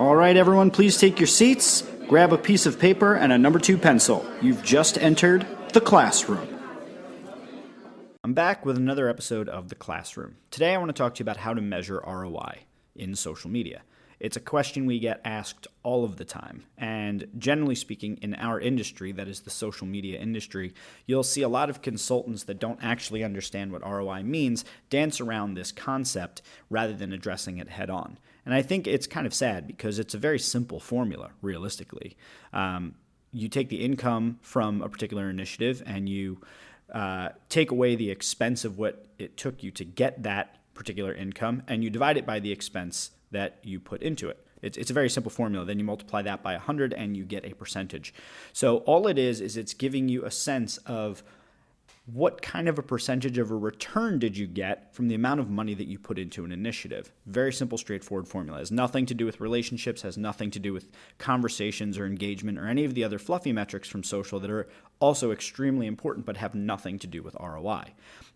All right, everyone, please take your seats, grab a piece of paper and a number 2 pencil. You've just entered the classroom. I'm back with another episode of The Classroom. Today I want to talk to you about how to measure ROI in social media. It's a question we get asked all of the time, and generally speaking, in our industry, that is the social media industry, you'll see a lot of consultants that don't actually understand what ROI means dance around this concept rather than addressing it head on. And I think it's kind of sad because it's a very simple formula, realistically. You take the income from a particular initiative and you take away the expense of what it took you to get that particular income, and you divide it by the expense that you put into it. It's a very simple formula. Then you multiply that by 100 and you get a percentage. So all it is it's giving you a sense of what kind of a percentage of a return did you get from the amount of money that you put into an initiative. Very simple, straightforward formula. It has nothing to do with relationships, has nothing to do with conversations or engagement or any of the other fluffy metrics from social that are also extremely important but have nothing to do with ROI.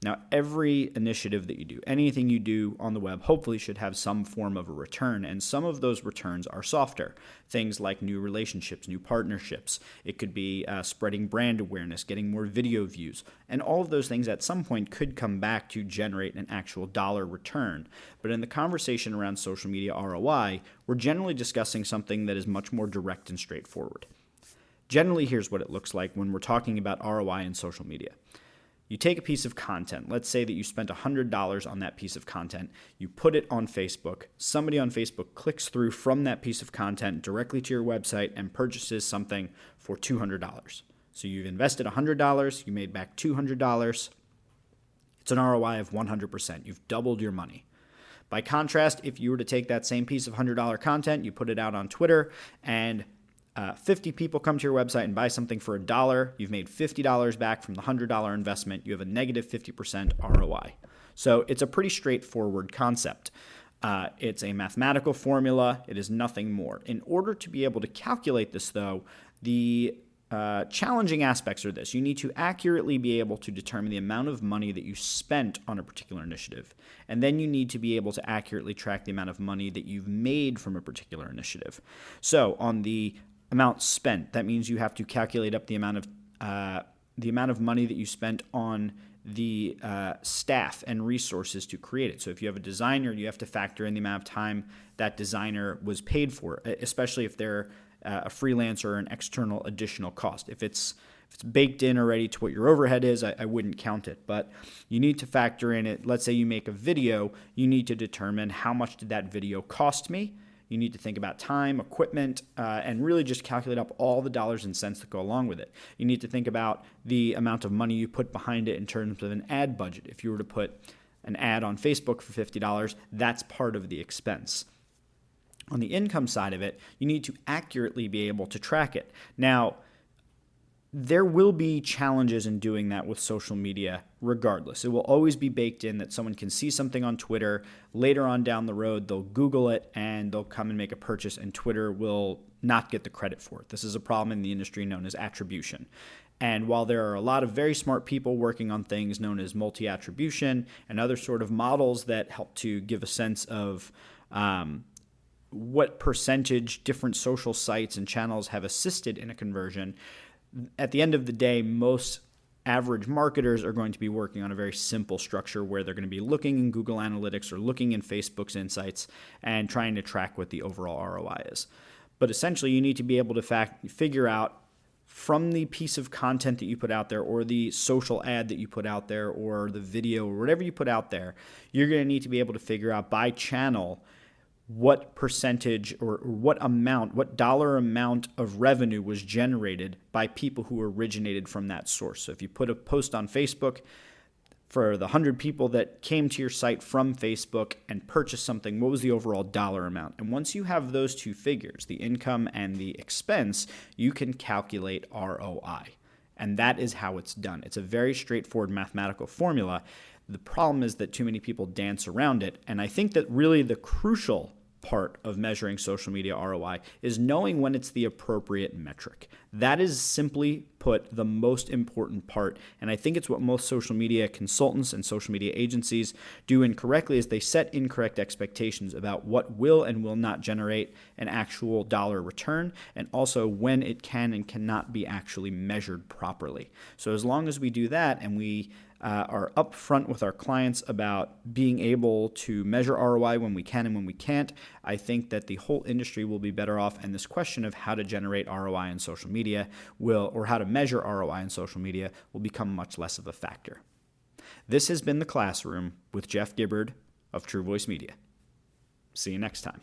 Now, every initiative that you do, anything you do on the web, hopefully should have some form of a return, and some of those returns are softer. Things like new relationships, new partnerships. It could be spreading brand awareness, getting more video views, and all of those things at some point could come back to generate an actual dollar return. But in the conversation around social media ROI, we're generally discussing something that is much more direct and straightforward. Generally, here's what it looks like when we're talking about ROI in social media. You take a piece of content. Let's say that you spent $100 on that piece of content. You put it on Facebook. Somebody on Facebook clicks through from that piece of content directly to your website and purchases something for $200. So you've invested $100. You made back $200. It's an ROI of 100%. You've doubled your money. By contrast, if you were to take that same piece of $100 content, you put it out on Twitter, and 50 people come to your website and buy something for $1. You've made $50 back from the $100 investment. You have a negative 50% ROI. So it's a pretty straightforward concept. It's a mathematical formula. It is nothing more. In order to be able to calculate this, though, the challenging aspects are this. You need to accurately be able to determine the amount of money that you spent on a particular initiative. And then you need to be able to accurately track the amount of money that you've made from a particular initiative. So on the amount spent, that means you have to calculate up the amount of money that you spent on the staff and resources to create it. So if you have a designer, you have to factor in the amount of time that designer was paid for, especially if they're a freelancer or an external additional cost. If it's baked in already to what your overhead is, I wouldn't count it. But you need to factor in it. Let's say you make a video, you need to determine how much did that video cost me. You need to think about time, equipment, and really just calculate up all the dollars and cents that go along with it. You need to think about the amount of money you put behind it in terms of an ad budget. If you were to put an ad on Facebook for $50, that's part of the expense. On the income side of it, you need to accurately be able to track it. Now, there will be challenges in doing that with social media regardless. It will always be baked in that someone can see something on Twitter. Later on down the road, they'll Google it and they'll come and make a purchase, and Twitter will not get the credit for it. This is a problem in the industry known as attribution. And while there are a lot of very smart people working on things known as multi-attribution and other sort of models that help to give a sense of what percentage different social sites and channels have assisted in a conversion, at the end of the day, most average marketers are going to be working on a very simple structure where they're going to be looking in Google Analytics or looking in Facebook's insights and trying to track what the overall ROI is. But essentially, you need to be able to figure out from the piece of content that you put out there, or the social ad that you put out there, or the video, or whatever you put out there, you're going to need to be able to figure out by channel what percentage or what dollar amount of revenue was generated by people who originated from that source. So if you put a post on Facebook, for the 100 people that came to your site from Facebook and purchased something, what was the overall dollar amount? And once you have those two figures, the income and the expense, you can calculate ROI. And that is how it's done. It's a very straightforward mathematical formula. The problem is that too many people dance around it. And I think that really the crucial part of measuring social media ROI is knowing when it's the appropriate metric. That is simply put the most important part, and I think it's what most social media consultants and social media agencies do incorrectly is they set incorrect expectations about what will and will not generate an actual dollar return, and also when it can and cannot be actually measured properly. So as long as we do that and we are upfront with our clients about being able to measure ROI when we can and when we can't, I think that the whole industry will be better off, and this question of how to generate ROI in social media or how to measure ROI in social media will become much less of a factor. This has been The Classroom with Jeff Gibbard of True Voice Media. See you next time.